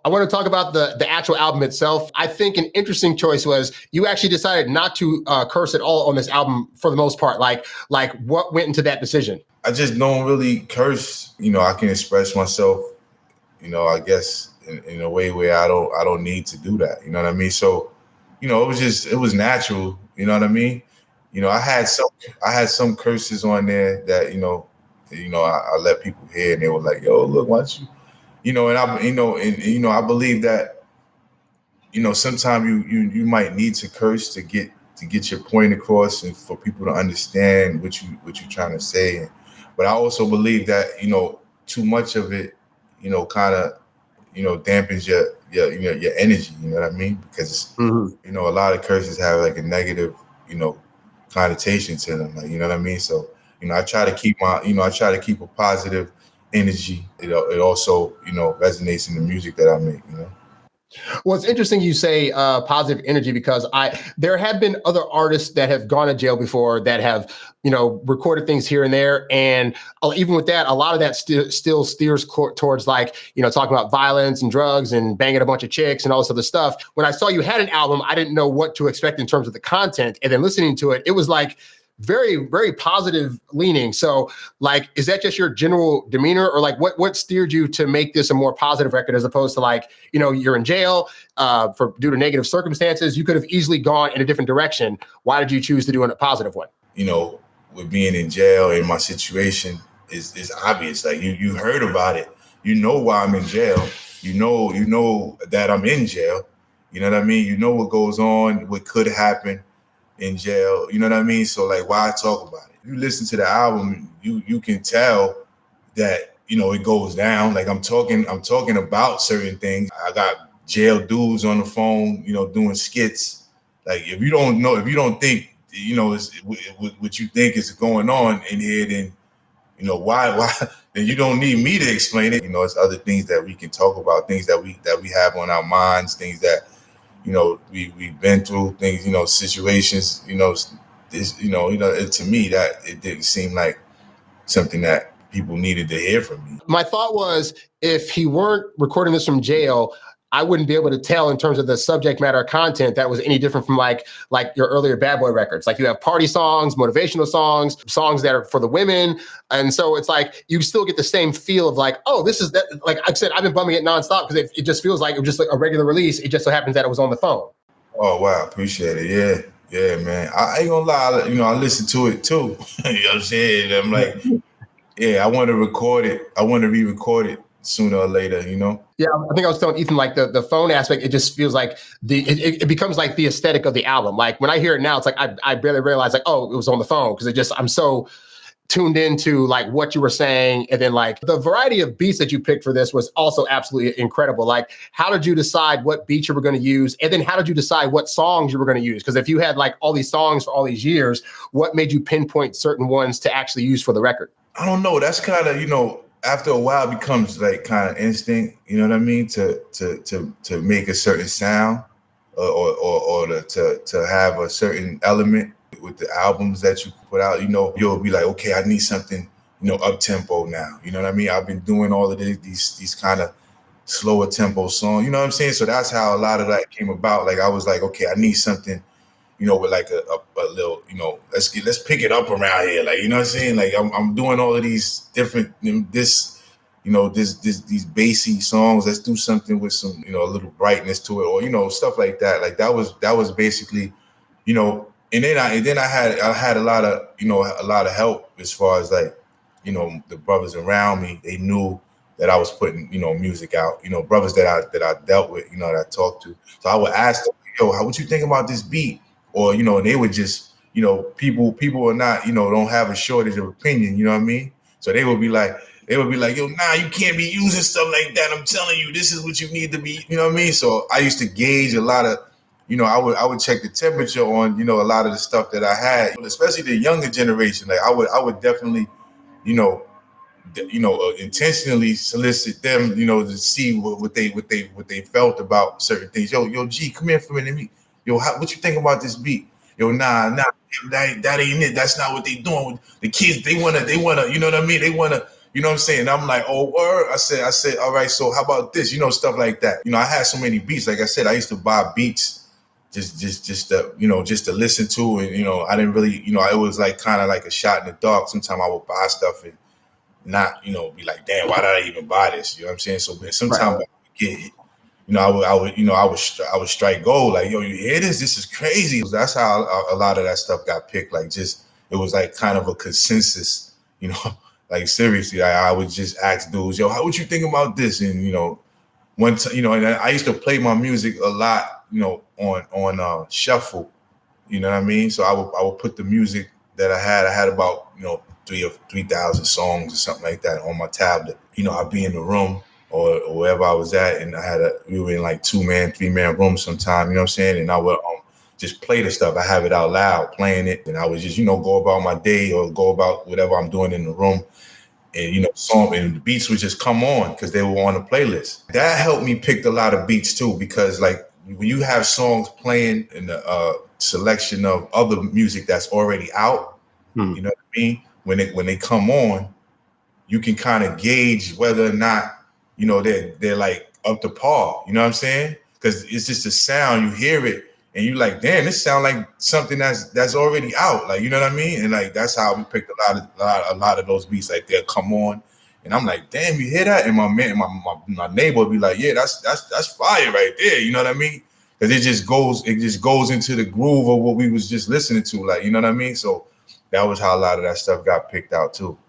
I want to talk about the actual album itself. I think an interesting choice was you actually decided not to curse at all on this album for the most part. Like what went into that decision? I just don't really curse. I can express myself, I guess in a way where I don't need to do that. You know what I mean? So, it was natural. You know what I mean? I had some curses on there that, I let people hear and they were like, yo, look, why don't you, I believe that, sometimes you might need to curse to get your point across and for people to understand what you're trying to say. But I also believe that, too much of it, kind of, dampens your energy, you know what I mean? Because, a lot of curses have like a negative, connotation to them, like, you know what I mean? So, I try to keep a positive energy. It also, resonates in the music that I make, Well, it's interesting you say positive energy because there have been other artists that have gone to jail before that have, recorded things here and there. And even with that, a lot of that still steers towards like, talking about violence and drugs and banging a bunch of chicks and all this other stuff. When I saw you had an album, I didn't know what to expect in terms of the content. And then listening to it, it was like, very, very positive leaning. So like, is that just your general demeanor or like what steered you to make this a more positive record as opposed to like, you're in jail due to negative circumstances? You could have easily gone in a different direction. Why did you choose to do a positive one? With being in jail and my situation is obvious. Like you heard about it. You know why I'm in jail. You know that I'm in jail. You know what I mean? You know what goes on, what could happen in jail, you know what I mean? So like, why talk about it? You listen to the album, you can tell that, it goes down. Like I'm talking about certain things. I got jail dudes on the phone, doing skits. Like if you don't think, it's what you think is going on in here, then, why, then you don't need me to explain it. It's other things that we can talk about, things that we have on our minds, things that, we've been through things, situations, to me that it didn't seem like something that people needed to hear from me. My thought was if he weren't recording this from jail, I wouldn't be able to tell in terms of the subject matter content that was any different from like your earlier Bad Boy records. Like you have party songs, motivational songs that are for the women. And so it's like, you still get the same feel of like, oh, this is that. Like I said, I've been bumming it nonstop because it just feels like it was just like a regular release. It just so happens that it was on the phone. Oh, wow. Appreciate it. Yeah, man. I ain't gonna lie. I listen to it too. You know what I'm saying? I'm like, yeah, I want to record it. I want to re-record it sooner or later, Yeah, I think I was telling Ethan, like the phone aspect, it just feels like it becomes like the aesthetic of the album. Like when I hear it now, it's like I barely realize like, oh, it was on the phone because I'm so tuned into like what you were saying. And then like the variety of beats that you picked for this was also absolutely incredible. Like how did you decide what beats you were going to use? And then how did you decide what songs you were going to use? Because if you had like all these songs for all these years, what made you pinpoint certain ones to actually use for the record? I don't know. That's kind of, after a while it becomes like kind of instinct, you know what I mean? To make a certain sound or to have a certain element with the albums that you put out, you'll be like, okay, I need something, up tempo now. You know what I mean? I've been doing all of these kind of slower tempo songs, you know what I'm saying? So that's how a lot of that came about. Like I was like, okay, I need something, with like a little, let's pick it up around here. Like, you know what I'm saying? Like I'm doing all of these different, these bassy songs. Let's do something with some, a little brightness to it or, stuff like that. Like that was basically, and then I had a lot of help as far as like, the brothers around me. They knew that I was putting, music out, brothers that I dealt with, that I talked to. So I would ask them, yo, what you think about this beat? Or, they would just, people are not, don't have a shortage of opinion, you know what I mean? So they would be like, yo, nah, you can't be using stuff like that. I'm telling you, this is what you need to be, you know what I mean? So I used to gauge a lot of, I would check the temperature on, a lot of the stuff that I had, especially the younger generation. Like I would definitely, intentionally solicit them, to see what they felt about certain things. Yo, G, come here for a minute. Yo, what you think about this beat? Yo, nah, that ain't it. That's not what they doing. The kids, they wanna, you know what I mean? They wanna, You know what I'm saying? I'm like, oh, word. I said, all right, so how about this? You know, stuff like that. You know, I had so many beats. Like I said, I used to buy beats just to, you know, just to listen to. And, you know, I didn't really, you know, it was like kind of like a shot in the dark. Sometimes I would buy stuff and not, you know, be like, damn, why did I even buy this? You know what I'm saying? So sometimes I would get, you know, I would strike gold. Like, yo, you hear this? This is crazy. That's how a lot of that stuff got picked. Like, just, it was like kind of a consensus, you know, like seriously, I would just ask dudes, yo, how would you think about this? And, you know, you know, and I used to play my music a lot, you know, on shuffle, you know what I mean? So I would put the music that I had about, you know, 3,000 songs or something like that on my tablet. You know, I'd be in the room or wherever I was at, and we were in like 2-man, 3-man rooms sometime, you know what I'm saying? And I would just play the stuff. I have it out loud, playing it, and I would just, you know, go about my day or go about whatever I'm doing in the room. And, you know, song and the beats would just come on because they were on the playlist. That helped me pick a lot of beats too, because like when you have songs playing in the selection of other music that's already out, you know what I mean? When they come on, you can kind of gauge whether or not, you know, they're like up to par. You know what I'm saying? Because it's just a sound, you hear it, and you like, damn, this sound like something that's already out. Like, you know what I mean? And like that's how we picked a lot of those beats. Like they'll come on, and I'm like, damn, you hear that? And my neighbor would be like, yeah, that's fire right there. You know what I mean? Because it just goes into the groove of what we was just listening to. Like, you know what I mean? So that was how a lot of that stuff got picked out too.